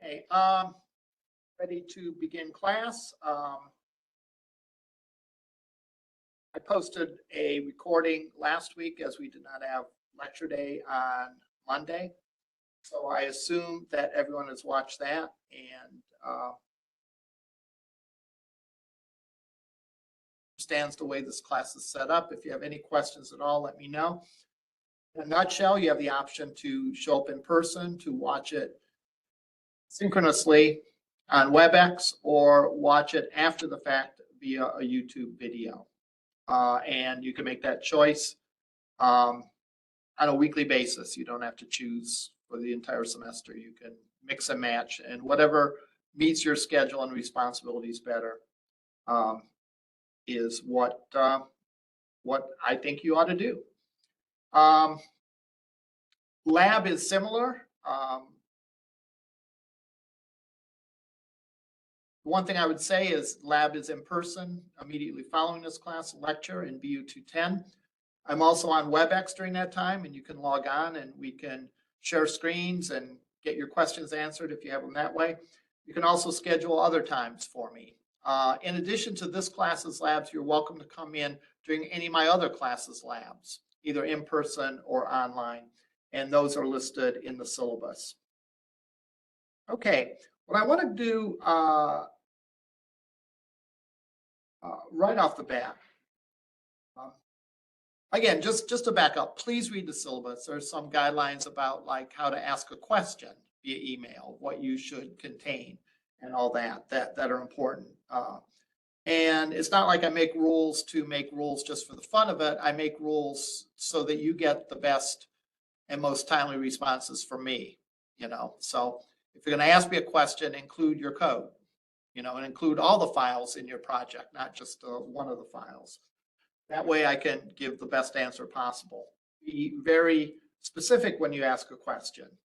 Okay, ready to begin class. I posted a recording last week as we did not have lecture day on Monday. So I assume that everyone has watched that and understands the way this class is set up. If you have any questions at all, let me know. In a nutshell, you have the option to show up in person, to watch it synchronously on WebEx, or watch it after the fact via a YouTube video. And you can make that choice on a weekly basis. You don't have to choose for the entire semester. You can mix and match, and whatever meets your schedule and responsibilities better is what I think you ought to do. Lab is similar. One thing I would say is lab is in person immediately following this class lecture in BU 210. I'm also on WebEx during that time, and you can log on and we can share screens and get your questions answered if you have them that way. You can also schedule other times for me. In addition to this class's labs, you're welcome to come in during any of my other classes' labs, either in person or online, and those are listed in the syllabus. Okay, what I want to do right off the bat, again, just to back up, please read the syllabus. There's some guidelines about like how to ask a question via email, what you should contain, and all that are important. And it's not like I make rules to make rules just for the fun of it. I make rules so that you get the best and most timely responses from me, you know. So if you're going to ask me a question, include your code, you know, and include all the files in your project, not just one of the files. That way I can give the best answer possible. Be very specific when you ask a question.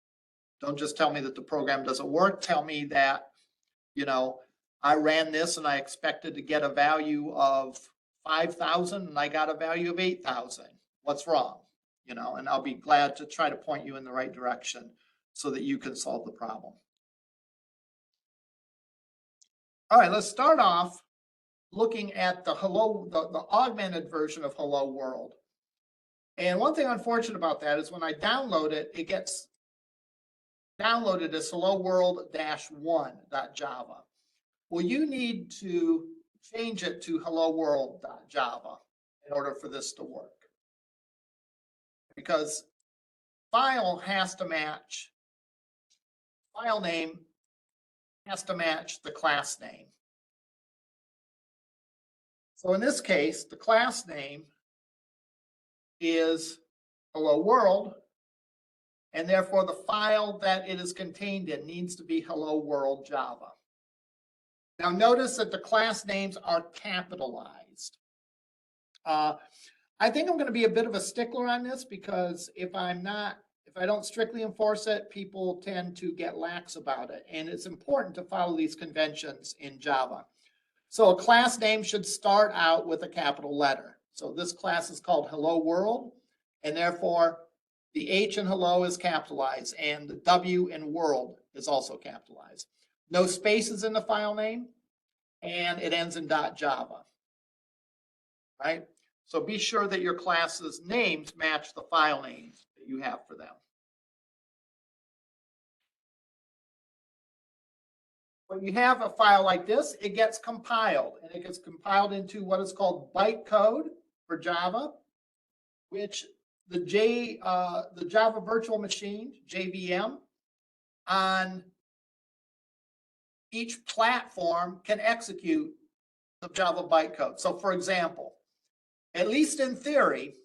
Don't just tell me that the program doesn't work. Tell me that, you know, I ran this and I expected to get a value of 5,000 and I got a value of 8,000. What's wrong? You know, and I'll be glad to try to point you in the right direction so that you can solve the problem. All right, let's start off looking at the augmented version of Hello World. And one thing unfortunate about that is when I download it, it gets downloaded as hello world-1.java. Well, you need to change it to hello world.java in order for this to work. Because file name has to match the class name. So in this case, the class name is hello world, and therefore the file that it is contained in needs to be hello world Java. Now notice that the class names are capitalized. I think I'm going to be a bit of a stickler on this because if I don't strictly enforce it, people tend to get lax about it. And it's important to follow these conventions in Java. So a class name should start out with a capital letter. So this class is called Hello World, and therefore the H in hello is capitalized and the W in world is also capitalized. No spaces in the file name, and it ends in .java, right? So be sure that your class's names match the file names that you have for them. When you have a file like this, it gets compiled, and it gets compiled into what is called bytecode for Java, which the Java Virtual Machine, JVM, on each platform can execute the Java bytecode. So for example, at least in theory,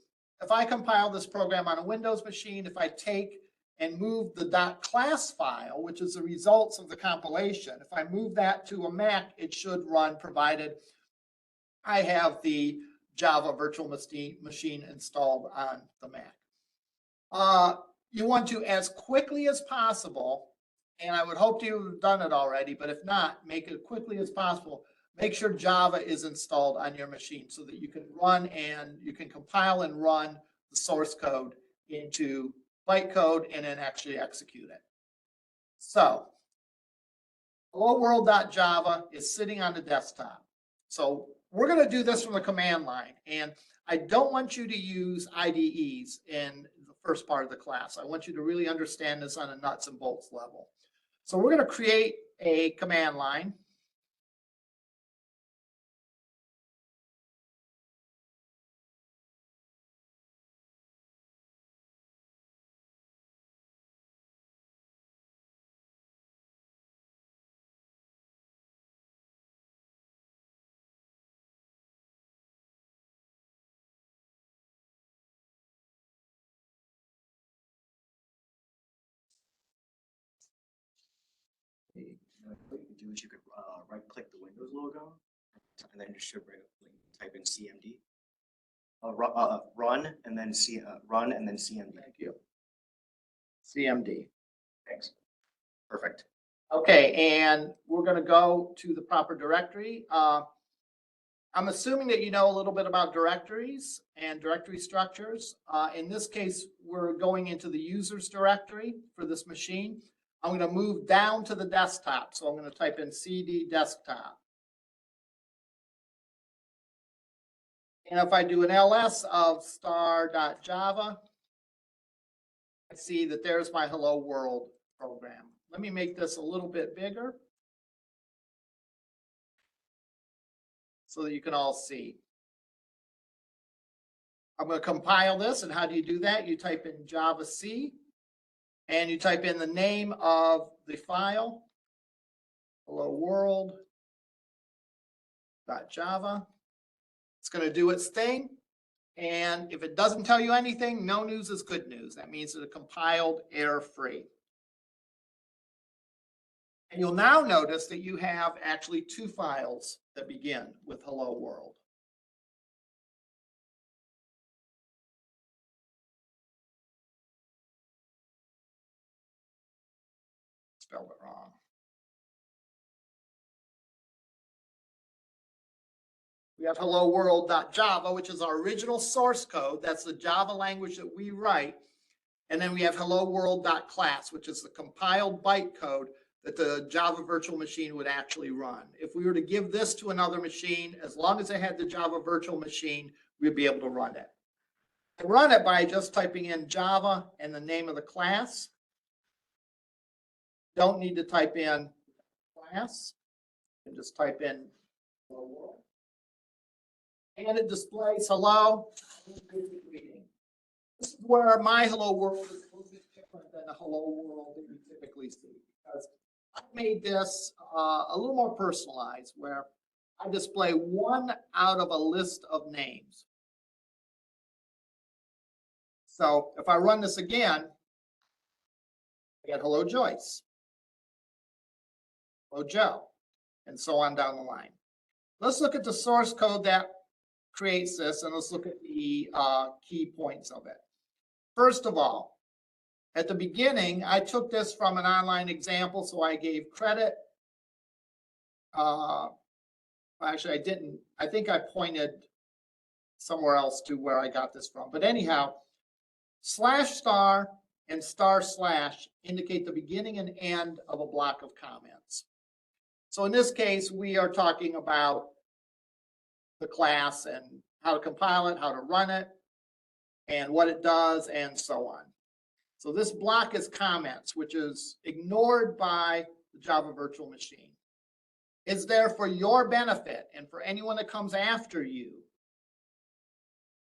if I compile this program on a Windows machine, if I take and move the .class file, which is the results of the compilation, if I move that to a Mac, it should run, provided I have the Java Virtual Machine installed on the Mac. You want to, as quickly as possible, and I would hope you have done it already, but if not, make it quickly as possible. Make sure Java is installed on your machine so that you can run and you can compile and run the source code into bytecode and then actually execute it. So hello world.java is sitting on the desktop. So we're going to do this from the command line. And I don't want you to use IDEs in the first part of the class. I want you to really understand this on a nuts and bolts level. So we're going to create a command line. What you could do is you could right-click the Windows logo, and then you should type in CMD. Run and then CMD. Thank you. CMD. Thanks. Perfect. Okay, and we're going to go to the proper directory. I'm assuming that you know a little bit about directories and directory structures. In this case, we're going into the users directory for this machine. I'm going to move down to the desktop. So I'm going to type in CD desktop. And if I do an ls of star.java, I see that there's my hello world program. Let me make this a little bit bigger so that you can all see. I'm going to compile this. And how do you do that? You type in Java C and you type in the name of the file, hello world.java. It's going to do its thing. And if it doesn't tell you anything, no news is good news. That means that it compiled error-free. And you'll now notice that you have actually two files that begin with hello world. Spelled it wrong. We have hello world.java, which is our original source code. That's the Java language that we write. And then we have hello world.class, which is the compiled bytecode that the Java virtual machine would actually run. If we were to give this to another machine, as long as it had the Java virtual machine, we'd be able to run it. I run it by just typing in Java and the name of the class. Don't need to type in class. You can just type in hello world. And it displays hello. This is where my hello world is a little bit different than the hello world that you typically see, because I've made this a little more personalized, where I display one out of a list of names. So if I run this again, I get hello Joyce, hello Joe, and so on down the line. Let's look at the source code that creates this, and let's look at the key points of it. First of all, at the beginning, I took this from an online example, so I gave credit. Actually, I didn't. I think I pointed somewhere else to where I got this from. But anyhow, /* and */ indicate the beginning and end of a block of comments. So in this case, we are talking about the class and how to compile it, how to run it, and what it does, and so on. So this block is comments, which is ignored by the Java virtual machine. It's there for your benefit and for anyone that comes after you,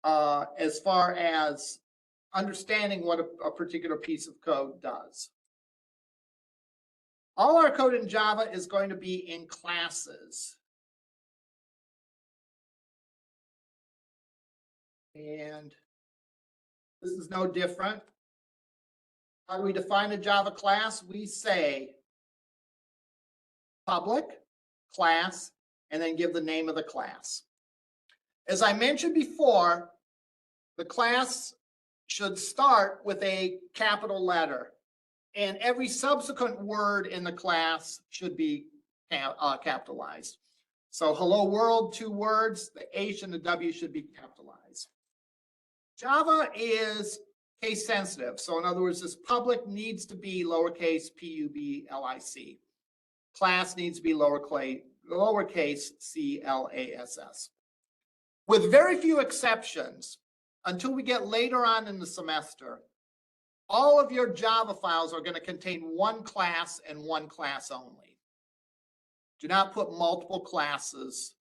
as far as understanding what a particular piece of code does. All our code in Java is going to be in classes. And this is no different. How do we define a Java class? We say public, class, and then give the name of the class. As I mentioned before, the class should start with a capital letter, and every subsequent word in the class should be capitalized. So hello world, 2 words, the H and the W should be capitalized. Java is case sensitive. So in other words, this public needs to be lowercase public. class needs to be lowercase class. With very few exceptions, until we get later on in the semester, all of your Java files are going to contain one class and one class only. Do not put multiple classes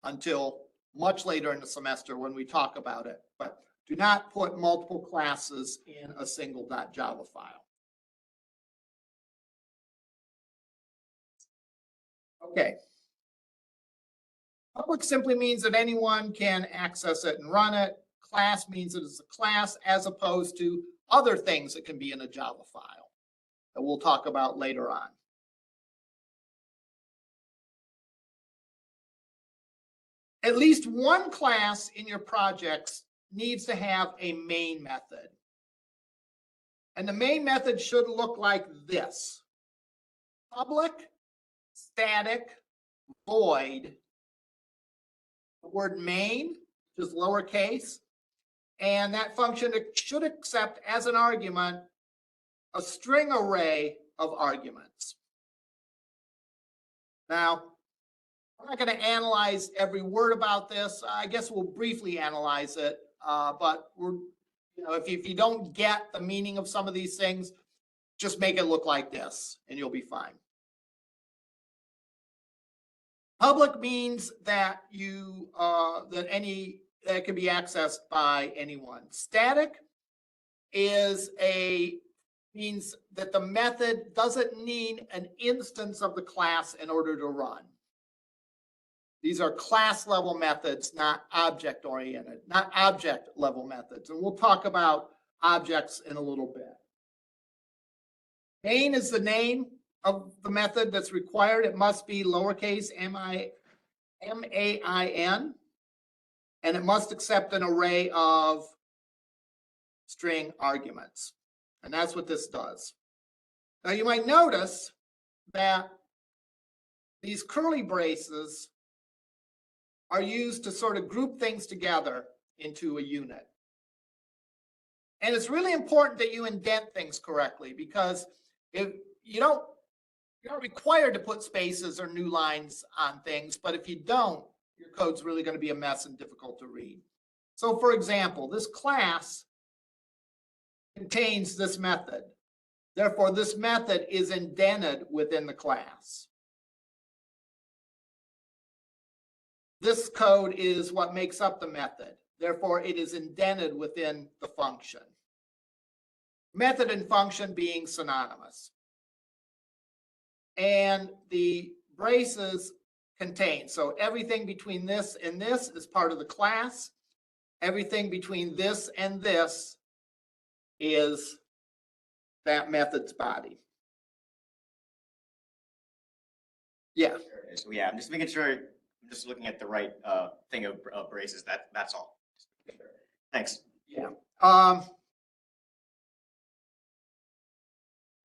until much later in the semester when we talk about it, but do not put multiple classes in a single .java file. Okay. Public simply means that anyone can access it and run it. Class means it is a class as opposed to other things that can be in a Java file that we'll talk about later on. At least one class in your projects needs to have a main method. And the main method should look like this: public, static, void, the word main, which is lowercase, and that function should accept as an argument a string array of arguments. Now, I'm not going to analyze every word about this. I guess we'll briefly analyze it, but if you don't get the meaning of some of these things, just make it look like this and you'll be fine. Public means that that can be accessed by anyone. Static means that the method doesn't need an instance of the class in order to run. These are class level methods, not object oriented, not object level methods. And we'll talk about objects in a little bit. Main is the name of the method that's required. It must be lowercase main, and it must accept an array of string arguments. And that's what this does. Now you might notice that these curly braces are used to sort of group things together into a unit. And it's really important that you indent things correctly, because if you're not required to put spaces or new lines on things, but if you don't, your code's really going to be a mess and difficult to read. So for example, this class contains this method. Therefore, this method is indented within the class. This code is what makes up the method. Therefore, it is indented within the function. Method and function being synonymous. And the braces contain, so everything between this and this is part of the class. Everything between this and this is that method's body. Yeah. So yeah, I'm just making sure I'm just looking at the right thing of braces. That's all. Thanks. Yeah. A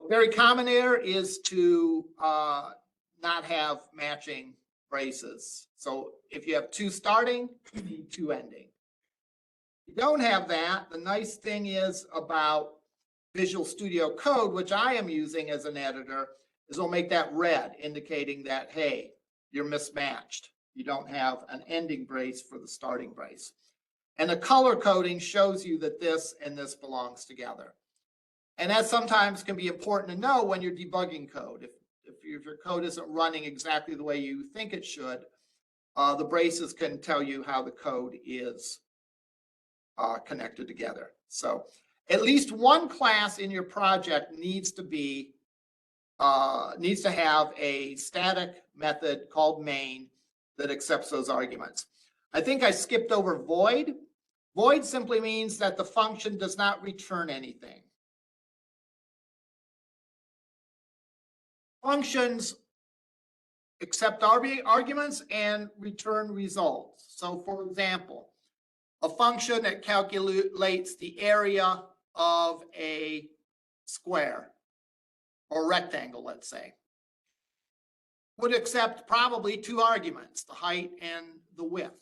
very common error is to not have matching braces. So if you have two starting, you need two ending. If you don't have that, the nice thing is about Visual Studio Code, which I am using as an editor, is it'll make that red, indicating that, hey, you're mismatched. You don't have an ending brace for the starting brace. And the color coding shows you that this and this belongs together. And that sometimes can be important to know when you're debugging code. If your code isn't running exactly the way you think it should, the braces can tell you how the code is connected together. So at least one class in your project needs to have a static method called main that accepts those arguments. I think I skipped over void. Void simply means that the function does not return anything. Functions accept arguments and return results. So for example, a function that calculates the area of a square or rectangle, let's say, would accept probably two arguments, the height and the width.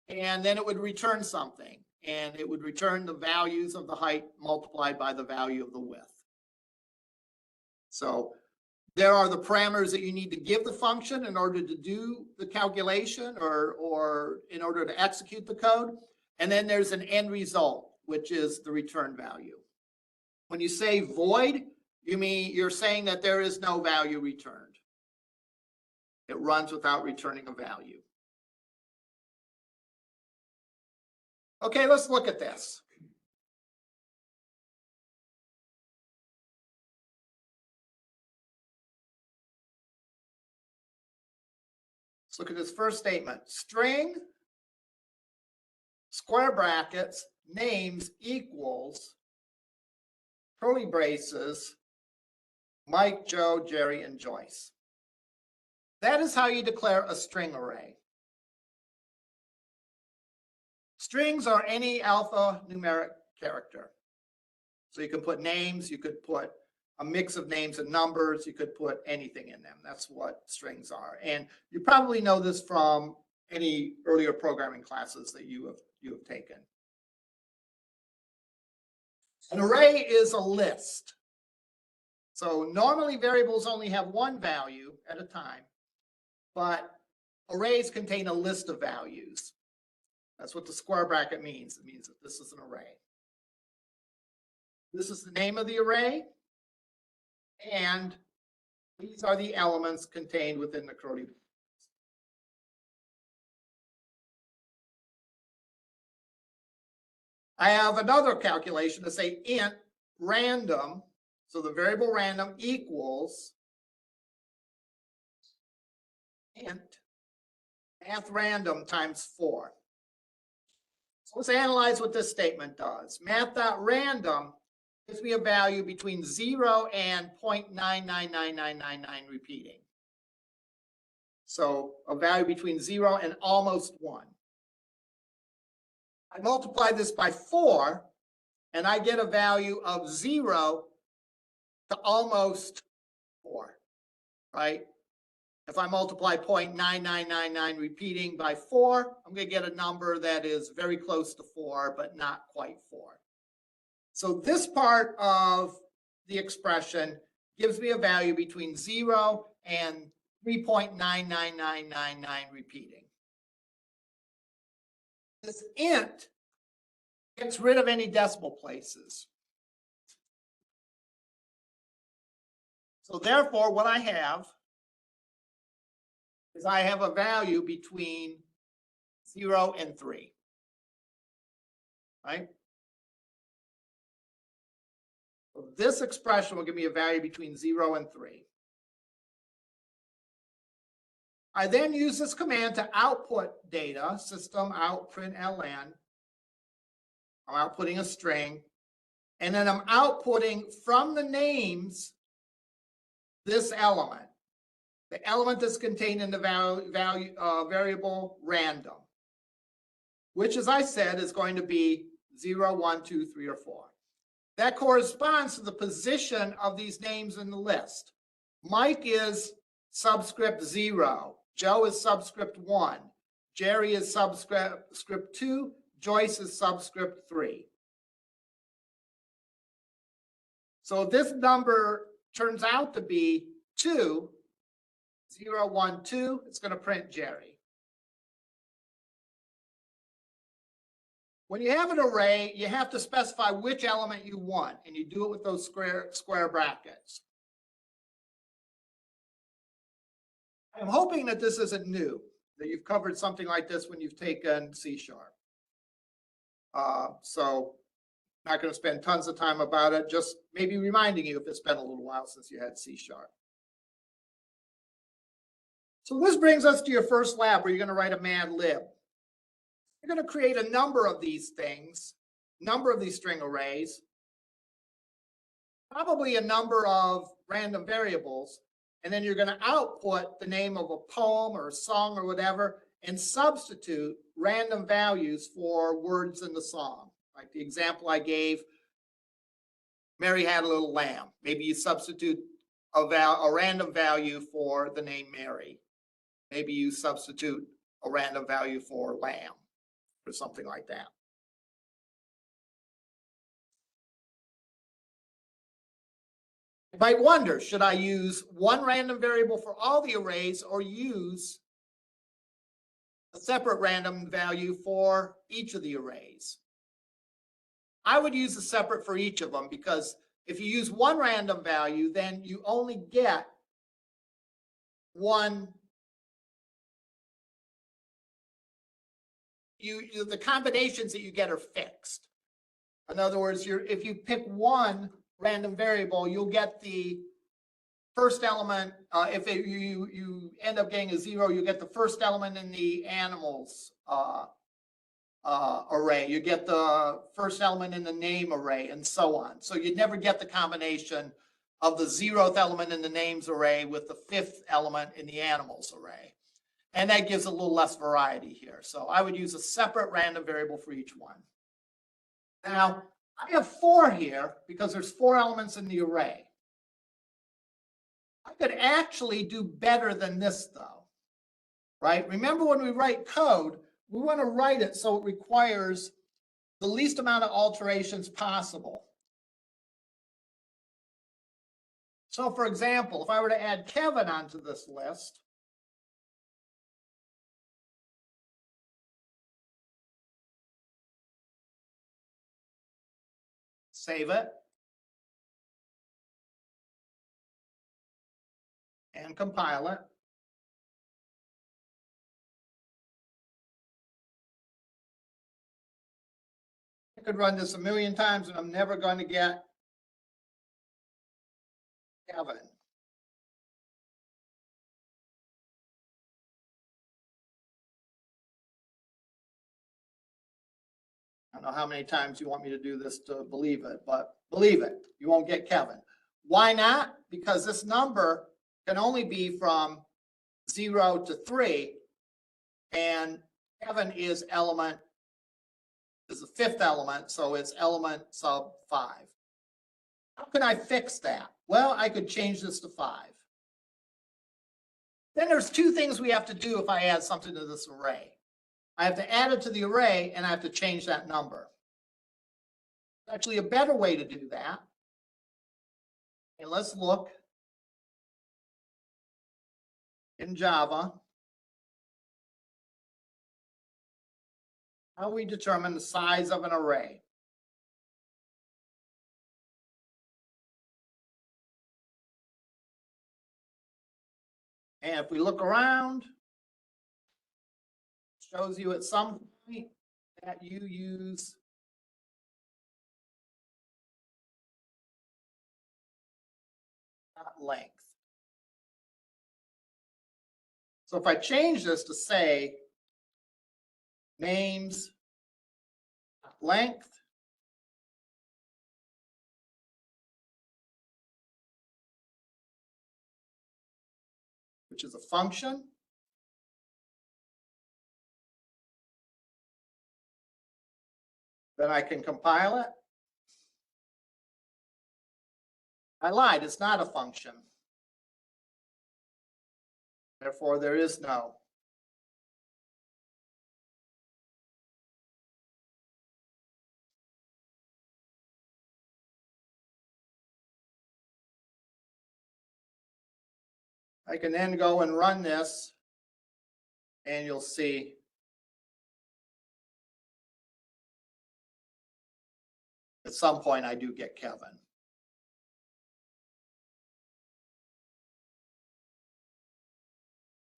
And then it would return something, and it would return the values of the height multiplied by the value of the width. So There are the parameters that you need to give the function in order to do the calculation or in order to execute the code. And then there's an end result, which is the return value. When you say void, you mean you're saying that there is no value returned. It runs without returning a value. Okay, let's look at this. Let's look at this first statement. String, square brackets, names equals, curly braces, Mike, Joe, Jerry, and Joyce. That is how you declare a string array. Strings are any alphanumeric character. So you can put names, you could put a mix of names and numbers, you could put anything in them. That's what strings are. And you probably know this from any earlier programming classes that you have taken. An array is a list. So normally variables only have one value at a time, but arrays contain a list of values. That's what the square bracket means. It means that this is an array. This is the name of the array, and these are the elements contained within the curly brackets. I have another calculation to say int random, so the variable random equals int math random times 4. So let's analyze what this statement does. Math.random gives me a value between 0 and 0.999999 repeating. So a value between 0 and almost 1. I multiply this by 4, and I get a value of 0 to almost 4, right? If I multiply 0.9999 repeating by 4, I'm going to get a number that is very close to 4, but not quite 4. So this part of the expression gives me a value between 0 and 3.99999 repeating. This int gets rid of any decimal places. So therefore, what I have is I have a value between 0 and 3, right? So this expression will give me a value between 0 and 3. I then use this command to output data, system out println. I'm outputting a string, and then I'm outputting from the names this element. The element that's contained in the variable random, which, as I said, is going to be 0, 1, 2, 3, or 4. That corresponds to the position of these names in the list. Mike is subscript 0. Joe is subscript 1. Jerry is subscript 2. Joyce is subscript 3. So if this number turns out to be 2, 0, 1, 2, it's going to print Jerry. When you have an array, you have to specify which element you want, and you do it with those square brackets. I'm hoping that this isn't new, that you've covered something like this when you've taken C#. So I'm not going to spend tons of time about it, just maybe reminding you if it's been a little while since you had C#. So this brings us to your first lab where you're going to write a Mad Lib. You're going to create a number of these things, number of these string arrays, probably a number of random variables, and then you're going to output the name of a poem or a song or whatever and substitute random values for words in the song. Like the example I gave, Mary had a little lamb. Maybe you substitute a random value for the name Mary. Maybe you substitute a random value for lamb or something like that. You might wonder, should I use one random variable for all the arrays or use a separate random value for each of the arrays? I would use a separate for each of them, because if you use one random value, then you only get one. The combinations that you get are fixed. In other words, if you pick one random variable, you'll get the first element. If you end up getting a 0, you get the first element in the animals array. You get the first element in the name array, and so on. So you'd never get the combination of the 0th element in the names array with the 5th element in the animals array. And that gives a little less variety here. So I would use a separate random variable for each one. Now, I have 4 here because there's 4 elements in the array. I could actually do better than this, though, right? Remember, when we write code, we want to write it so it requires the least amount of alterations possible. So, for example, if I were to add Kevin onto this list, save it, and compile it. I could run this a million times and I'm never going to get Kevin. I don't know how many times you want me to do this to believe it, but believe it, you won't get Kevin. Why not? Because this number can only be from 0 to 3, and Kevin is the 5th element, so it's element sub 5. How can I fix that? Well, I could change this to 5. Then there's 2 things we have to do if I add something to this array. I have to add it to the array, and I have to change that number. Actually, a better way to do that. And let's look in Java how we determine the size of an array. And if we look around, it shows you at some point that you use length. So if I change this to say names length, which is a function, then I can compile it. I lied, it's not a function. Therefore, there is no. I can then go and run this, and you'll see at some point I do get Kevin.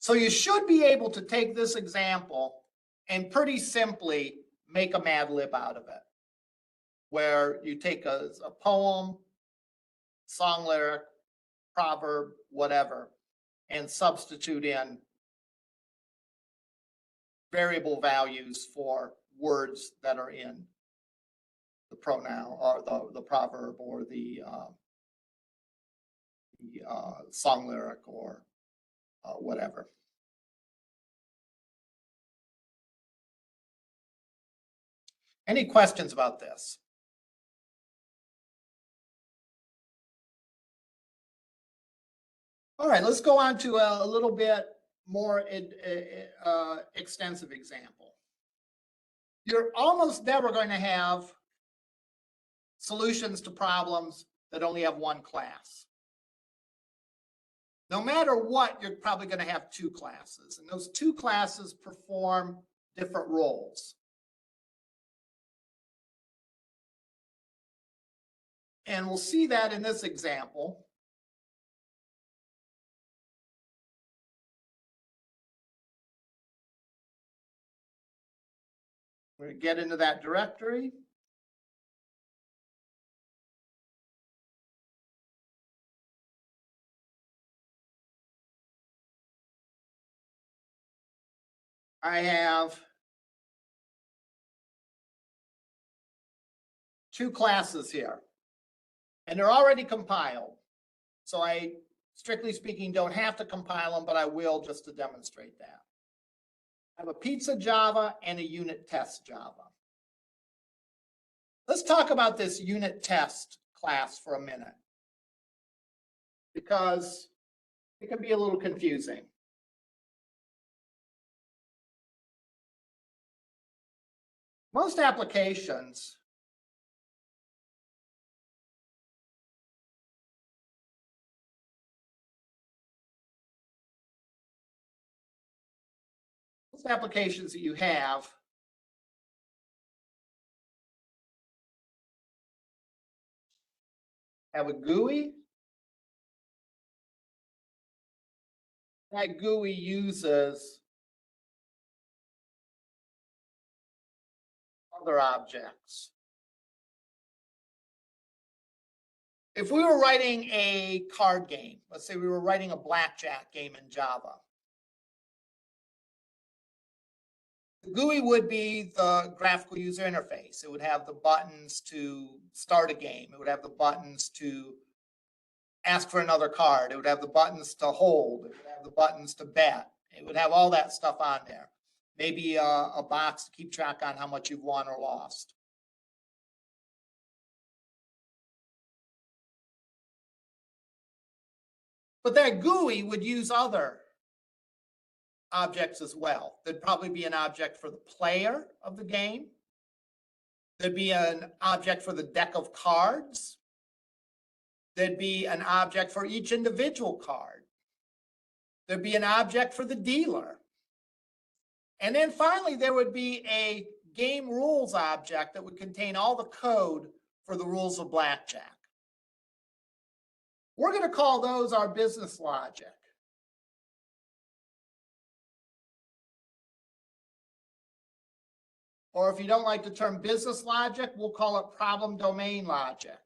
So you should be able to take this example and pretty simply make a Mad Lib out of it, where you take a poem, song lyric, proverb, whatever, and substitute in variable values for words that are in the pronoun or the proverb or the song lyric or whatever. Any questions about this? All right, let's go on to a little bit more extensive example. You're almost never going to have solutions to problems that only have one class. no matter what, you're probably going to have two classes, and those two classes perform different roles. And we'll see that in this example. We're going to get into that directory. I have two classes here, and they're already compiled. So I, strictly speaking, don't have to compile them, but I will just to demonstrate that. I have a pizza Java and a unit test Java. Let's talk about this unit test class for a minute, because it can be a little confusing. Most applications that you have a GUI. That GUI uses other objects. If we were writing a card game, let's say we were writing a blackjack game in Java, the GUI would be the graphical user interface. It would have the buttons to start a game. It would have the buttons to ask for another card. It would have the buttons to hold. It would have the buttons to bet. It would have all that stuff on there. Maybe a box to keep track on how much you've won or lost. But that GUI would use other objects as well. There'd probably be an object for the player of the game. There'd be an object for the deck of cards. There'd be an object for each individual card. There'd be an object for the dealer. And then finally, there would be a game rules object that would contain all the code for the rules of blackjack. We're going to call those our business logic. Or if you don't like the term business logic, we'll call it problem domain logic.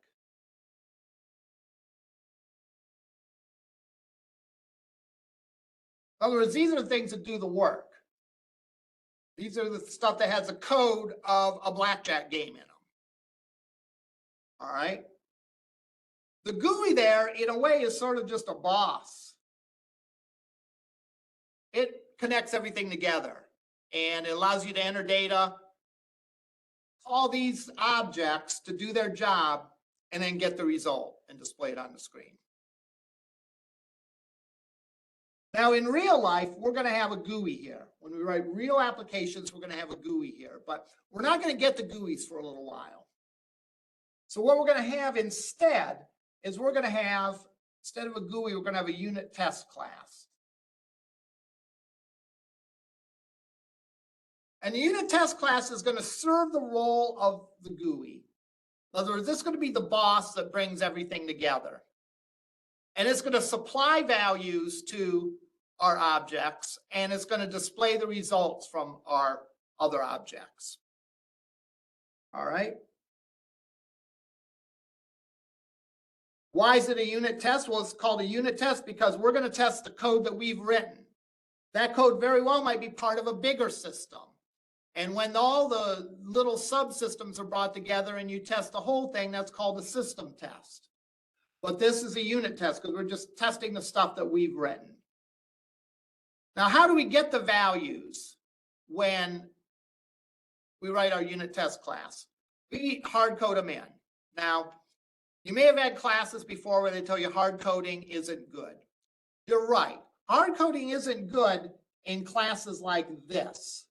In other words, these are the things that do the work. These are the stuff that has the code of a blackjack game in them. All right. The GUI there, in a way, is sort of just a boss. It connects everything together, and it allows you to enter data, all these objects to do their job, and then get the result and display it on the screen. Now, in real life, we're going to have a GUI here. When we write real applications, we're going to have a GUI here, but we're not going to get the GUIs for a little while. So what we're going to have instead is we're going to have, instead of a GUI, we're going to have a unit test class. And the unit test class is going to serve the role of the GUI. In other words, this is going to be the boss that brings everything together. And it's going to supply values to our objects, and it's going to display the results from our other objects. All right. Why is it a unit test? Well, it's called a unit test because we're going to test the code that we've written. That code very well might be part of a bigger system. And when all the little subsystems are brought together and you test the whole thing, that's called a system test. But this is a unit test because we're just testing the stuff that we've written. Now, how do we get the values when we write our unit test class? We hard code them in. Now, you may have had classes before where they tell you hard coding isn't good. You're right. Hard coding isn't good in classes like this,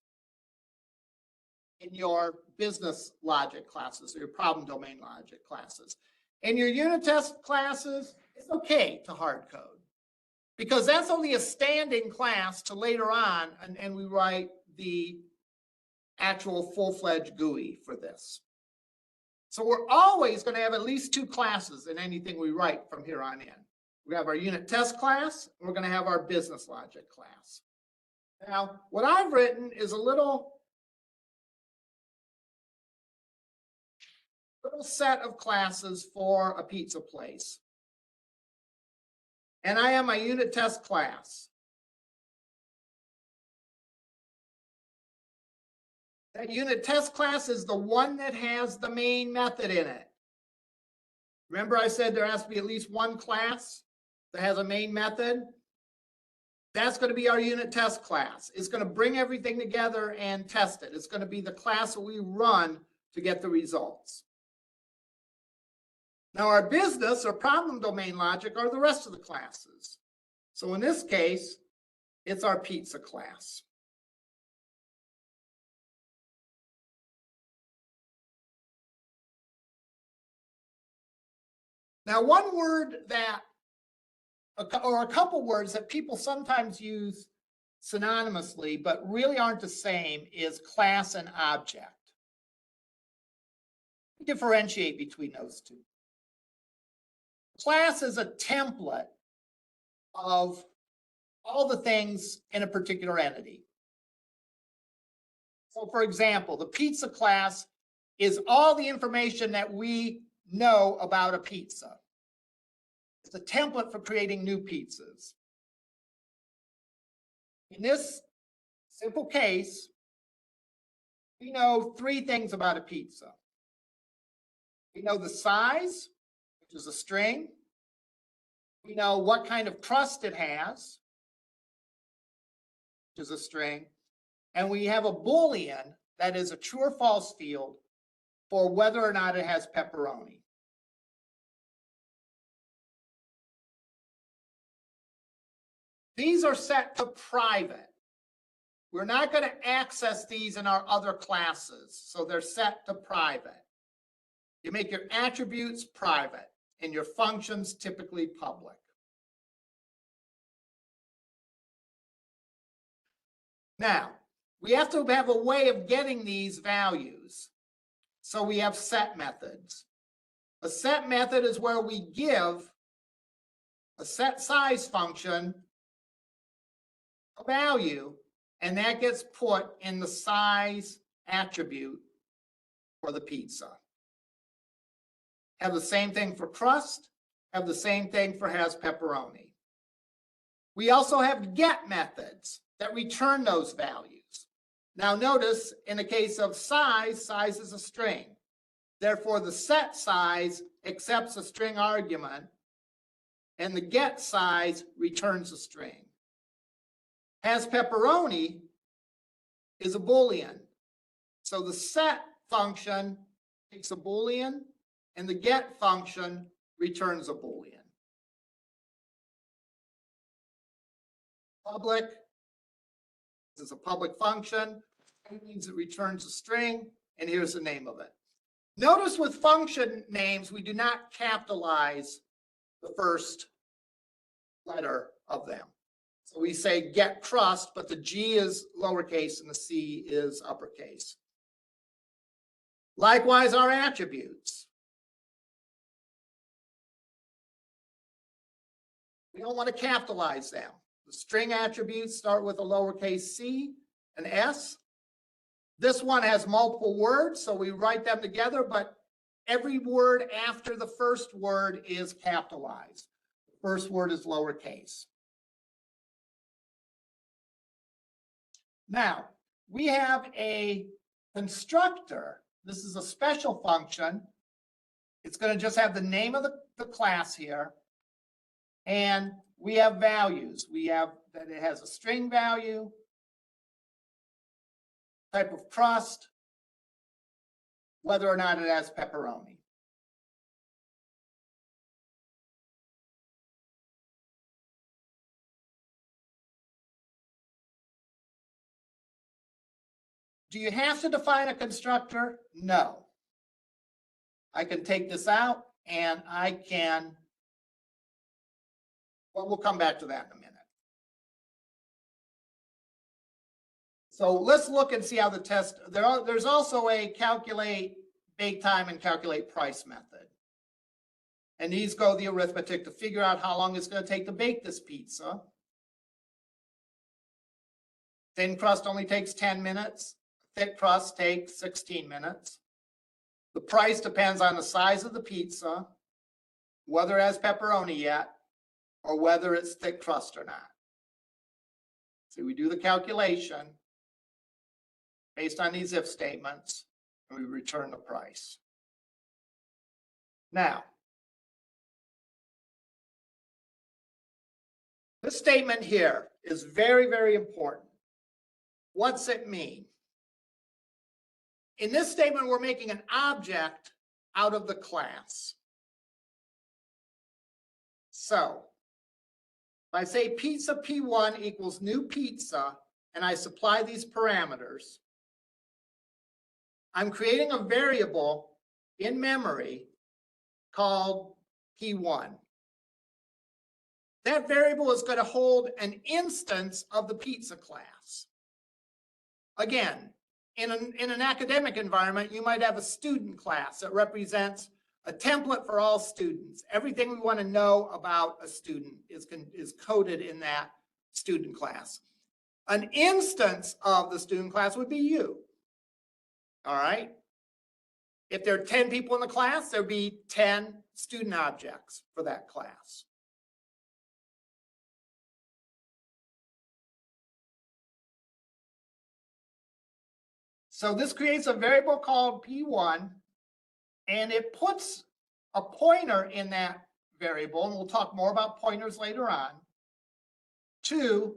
in your business logic classes or your problem domain logic classes. In your unit test classes, it's okay to hard code because that's only a standing class to later on, and we write the actual full-fledged GUI for this. So we're always going to have at least two classes in anything we write from here on in. We have our unit test class, and we're going to have our business logic class. Now, what I've written is a little set of classes for a pizza place. And I have my unit test class. That unit test class is the one that has the main method in it. Remember I said there has to be at least one class that has a main method? That's going to be our unit test class. It's going to bring everything together and test it. It's going to be the class that we run to get the results. Now our business or problem domain logic are the rest of the classes. So in this case, it's our pizza class. Now, one word that, or a couple words that people sometimes use synonymously, but really aren't the same, is class and object. Differentiate between those two. Class is a template of all the things in a particular entity. So for example, the pizza class is all the information that we know about a pizza. It's a template for creating new pizzas. In this simple case, we know three things about a pizza. We know the size, which is a string. We know what kind of crust it has, which is a string. And we have a Boolean that is a true or false field for whether or not it has pepperoni. These are set to private. We're not going to access these in our other classes, so they're set to private. You make your attributes private and your functions typically public. Now, we have to have a way of getting these values. So we have set methods. A set method is where we give a set size function a value, and that gets put in the size attribute for the pizza. Have the same thing for crust, have the same thing for has pepperoni. We also have get methods that return those values. Now notice in the case of size, size is a string. Therefore the set size accepts a string argument and the get size returns a string. Has pepperoni is a Boolean. So the set function takes a Boolean and the get function returns a Boolean. Public, this is a public function. It means it returns a string, and here's the name of it. Notice with function names, we do not capitalize the first letter of them. So we say get crust, but the G is lowercase and the C is uppercase. Likewise, our attributes. We don't want to capitalize them. The string attributes start with a lowercase c and s. This one has multiple words, so we write them together, but every word after the first word is capitalized. The first word is lowercase. Now, we have a constructor. This is a special function. It's going to just have the name of the class here. And we have values. We have that it has a string value, type of crust, whether or not it has pepperoni. Do you have to define a constructor? No. I can take this out and I can, well, we'll come back to that in a minute. So let's look and see how the test, there's also a calculate bake time and calculate price method. And these go the arithmetic to figure out how long it's going to take to bake this pizza. Thin crust only takes 10 minutes. Thick crust takes 16 minutes. The price depends on the size of the pizza, whether it has pepperoni yet, or whether it's thick crust or not. So we do the calculation based on these if statements, and we return the price. Now, this statement here is very, very important. What's it mean? In this statement, we're making an object out of the class. So if I say pizza P1 equals new pizza, and I supply these parameters, I'm creating a variable in memory called P1. That variable is going to hold an instance of the pizza class. Again, in an academic environment, you might have a student class that represents a template for all students. Everything we want to know about a student is coded in that student class. An instance of the student class would be you. All right? If there are 10 people in the class, there'd be 10 student objects for that class. So this creates a variable called P1, and it puts a pointer in that variable, and we'll talk more about pointers later on, to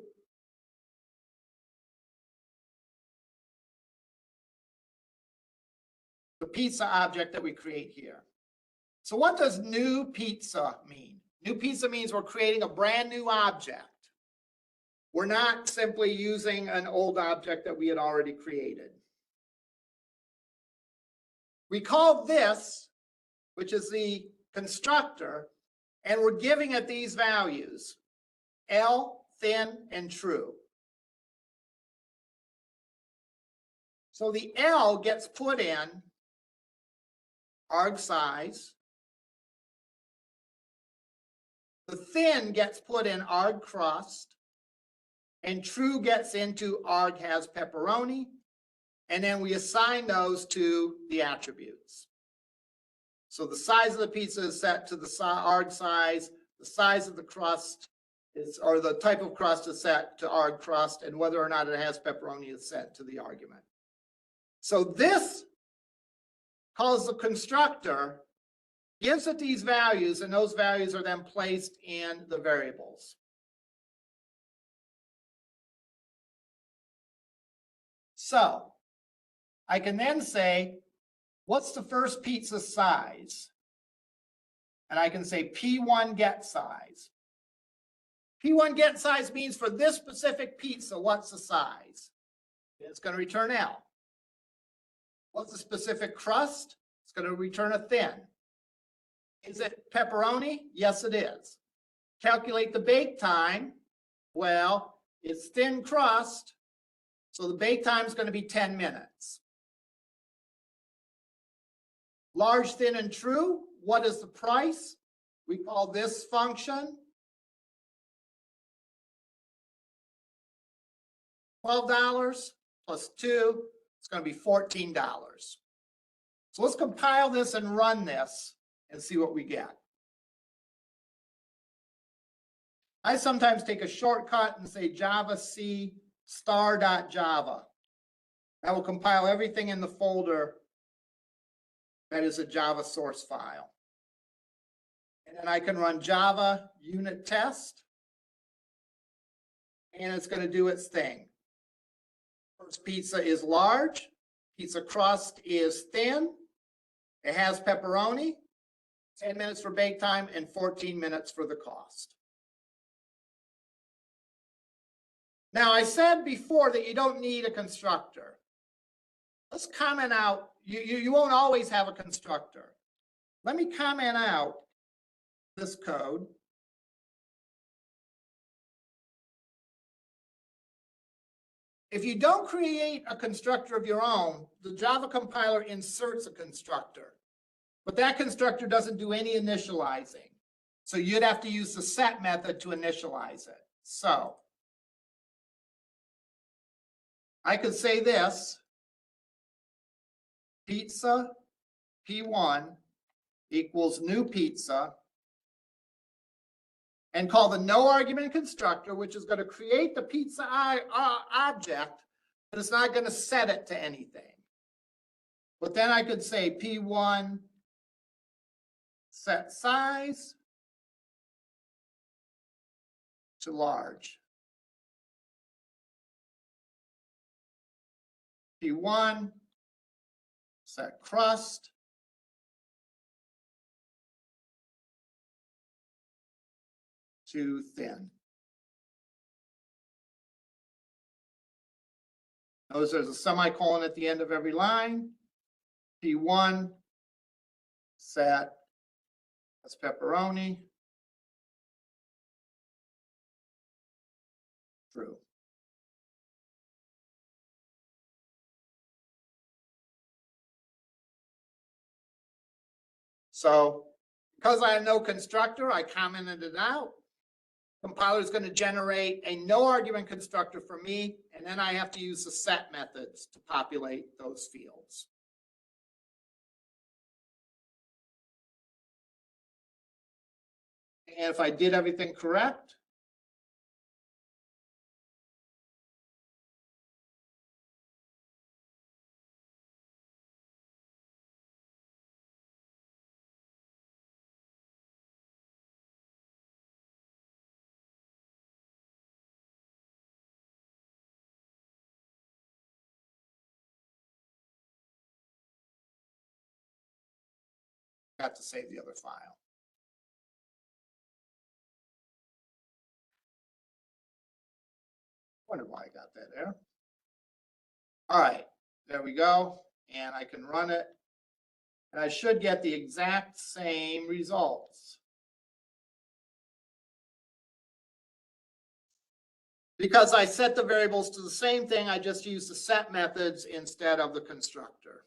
the pizza object that we create here. So what does new pizza mean? New pizza means we're creating a brand new object. We're not simply using an old object that we had already created. We call this, which is the constructor, and we're giving it these values, L, thin, and true. So the L gets put in arg size. The thin gets put in arg crust, and true gets into arg has pepperoni, and then we assign those to the attributes. So the size of the pizza is set to the arg size, the size of the crust is, or the type of crust is set to arg crust, and whether or not it has pepperoni is set to the argument. So this calls the constructor, gives it these values, and those values are then placed in the variables. So I can then say, what's the first pizza size? And I can say P1 get size. P1 get size means for this specific pizza, what's the size? It's going to return L. What's the specific crust? It's going to return a thin. Is it pepperoni? Yes, it is. Calculate the bake time. Well, it's thin crust, so the bake time is going to be 10 minutes. Large, thin, and true. What is the price? We call this function $12 plus 2. It's going to be $14. So let's compile this and run this and see what we get. I sometimes take a shortcut and say Java C star.java. That will compile everything in the folder that is a Java source file. And then I can run Java unit test, and it's going to do its thing. First pizza is large, pizza crust is thin, it has pepperoni, 10 minutes for bake time, and 14 minutes for the cost. Now, I said before that you don't need a constructor. Let's comment out, you won't always have a constructor. Let me comment out this code. if you don't create a constructor of your own, the Java compiler inserts a constructor, but that constructor doesn't do any initializing. So you'd have to use the set method to initialize it. So I could say this, pizza P1 equals new pizza, and call the no argument constructor, which is going to create the pizza object, but it's not going to set it to anything. But then I could say P1 set size to large. P1 set crust to thin. Notice there's a semicolon at the end of every line. P1 set as pepperoni. True. So because I have no constructor, I commented it out. Compiler is going to generate a no argument constructor for me, and then I have to use the set methods to populate those fields. And if I did everything correct, I got to save the other file. Wonder why I got that there. All right, there we go. And I can run it. And I should get the exact same results. Because I set the variables to the same thing, I just use the set methods instead of the constructor.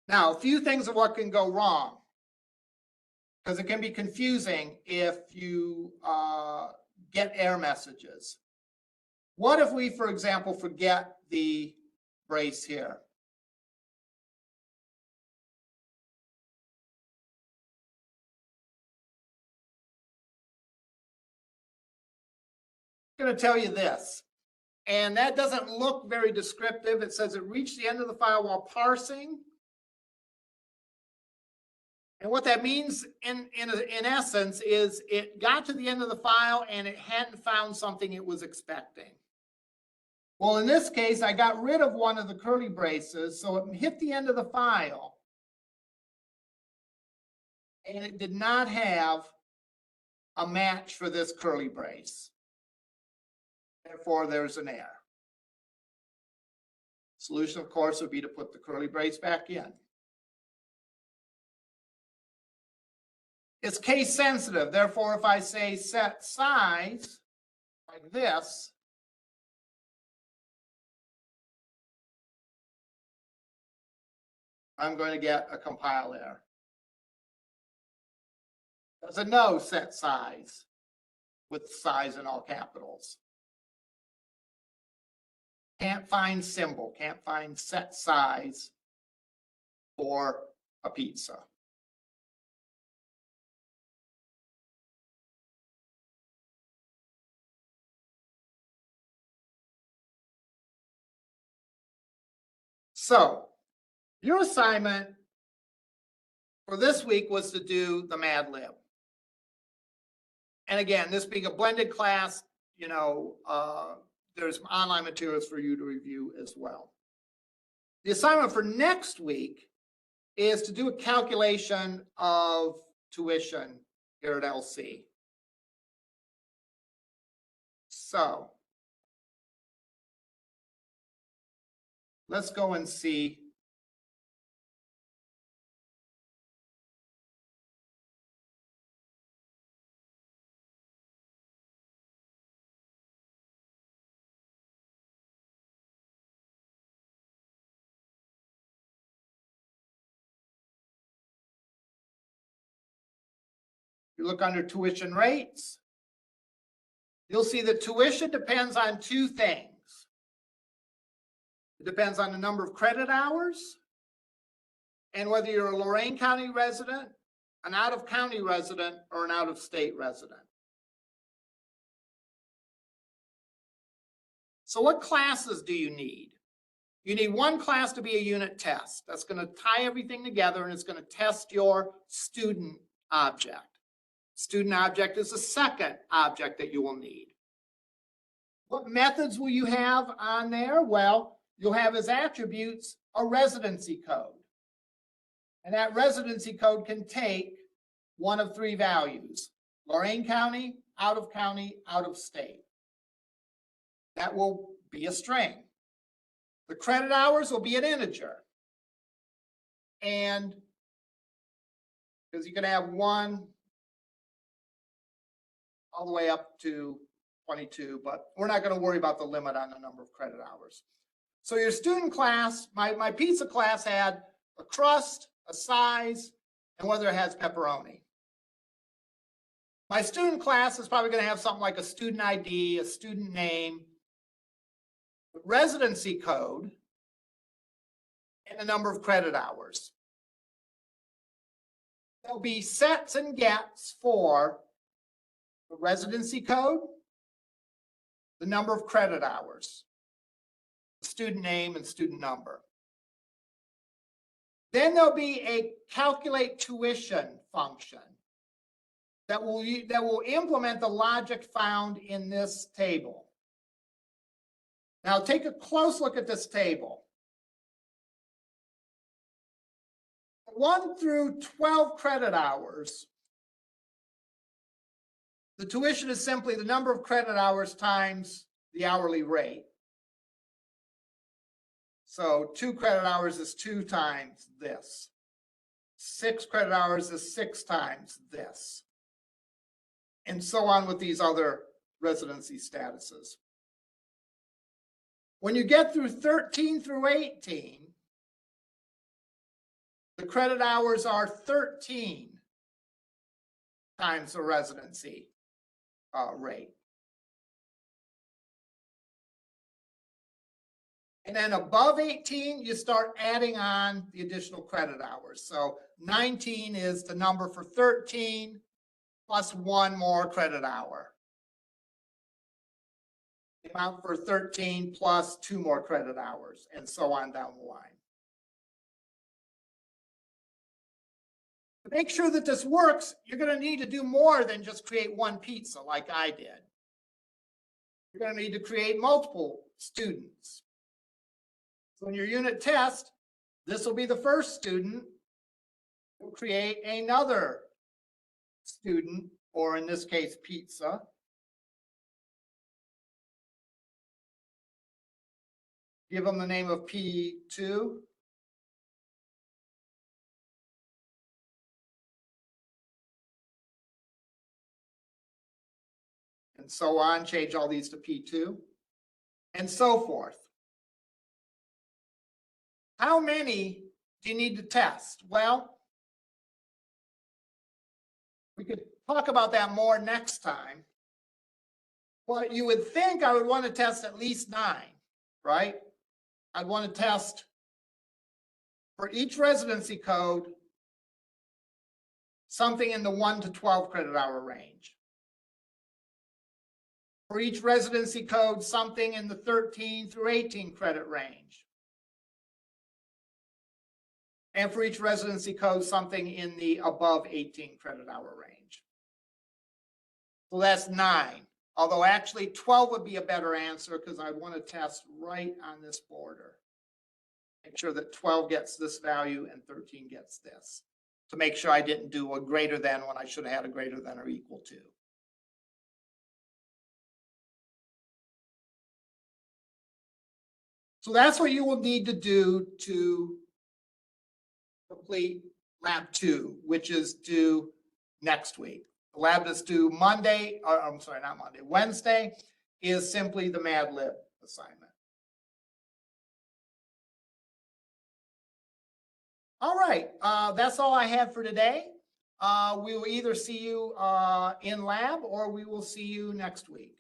Now, a few things of what can go wrong, because it can be confusing if you get error messages. What if we, for example, forget the brace here? I'm going to tell you this, and that doesn't look very descriptive. It says it reached the end of the file while parsing. And what that means in essence is it got to the end of the file and it hadn't found something it was expecting. Well, in this case, I got rid of one of the curly braces, so it hit the end of the file and it did not have a match for this curly brace. Therefore, there's an error. Solution, of course, would be to put the curly brace back in. It's case sensitive. Therefore, if I say set size like this, I'm going to get a compile error. There's a no set size with size in all capitals. Can't find symbol, can't find set size for a pizza. So your assignment for this week was to do the Mad Lib. And again, this being a blended class, you know, there's online materials for you to review as well. The assignment for next week is to do a calculation of tuition here at LC. So let's go and see you look under tuition rates, you'll see that tuition depends on two things. It depends on the number of credit hours and whether you're a Lorain County resident, an out-of-county resident, or an out-of-state resident. So what classes do you need? You need one class to be a unit test. That's going to tie everything together and it's going to test your student object. Student object is the second object that you will need. What methods will you have on there? Well, you'll have as attributes a residency code. And that residency code can take one of three values: Lorain County, out of county, out of state. That will be a string. The credit hours will be an integer. And because you can have one all the way up to 22, but we're not going to worry about the limit on the number of credit hours. So your student class, my pizza class had a crust, a size, and whether it has pepperoni. My student class is probably going to have something like a student ID, a student name, residency code, and the number of credit hours. There'll be sets and gets for the residency code, the number of credit hours, the student name and student number. Then there'll be a calculate tuition function that will implement the logic found in this table. Now take a close look at this table. 1 through 12 credit hours, the tuition is simply the number of credit hours times the hourly rate. So 2 credit hours is 2 times this. 6 credit hours is 6 times this. And so on with these other residency statuses. When you get through 13 through 18, the credit hours are 13 times the residency rate. And then above 18, you start adding on the additional credit hours. So 19 is the number for 13 plus 1 more credit hour. The amount for 13 plus 2 more credit hours, and so on down the line. To make sure that this works, you're going to need to do more than just create one pizza like I did. You're going to need to create multiple students. So in your unit test, this will be the first student. We'll create another student, or in this case, pizza. Give them the name of P2. And so on, change all these to P2, and so forth. How many do you need to test? Well, we could talk about that more next time. Well, you would think I would want to test at least 9, right? I'd want to test for each residency code something in the 1 to 12 credit hour range. For each residency code, something in the 13 through 18 credit range. And for each residency code, something in the above 18 credit hour range. So that's 9. Although actually 12 would be a better answer because I want to test right on this border. Make sure that 12 gets this value and 13 gets this. To make sure I didn't do a greater than when I should have had a greater than or equal to. So that's what you will need to do to complete lab 2, which is due next week. The lab that's due Monday, or I'm sorry, not Monday, Wednesday, is simply the Mad Lib assignment. All right, that's all I had for today. We will either see you in lab or we will see you next week.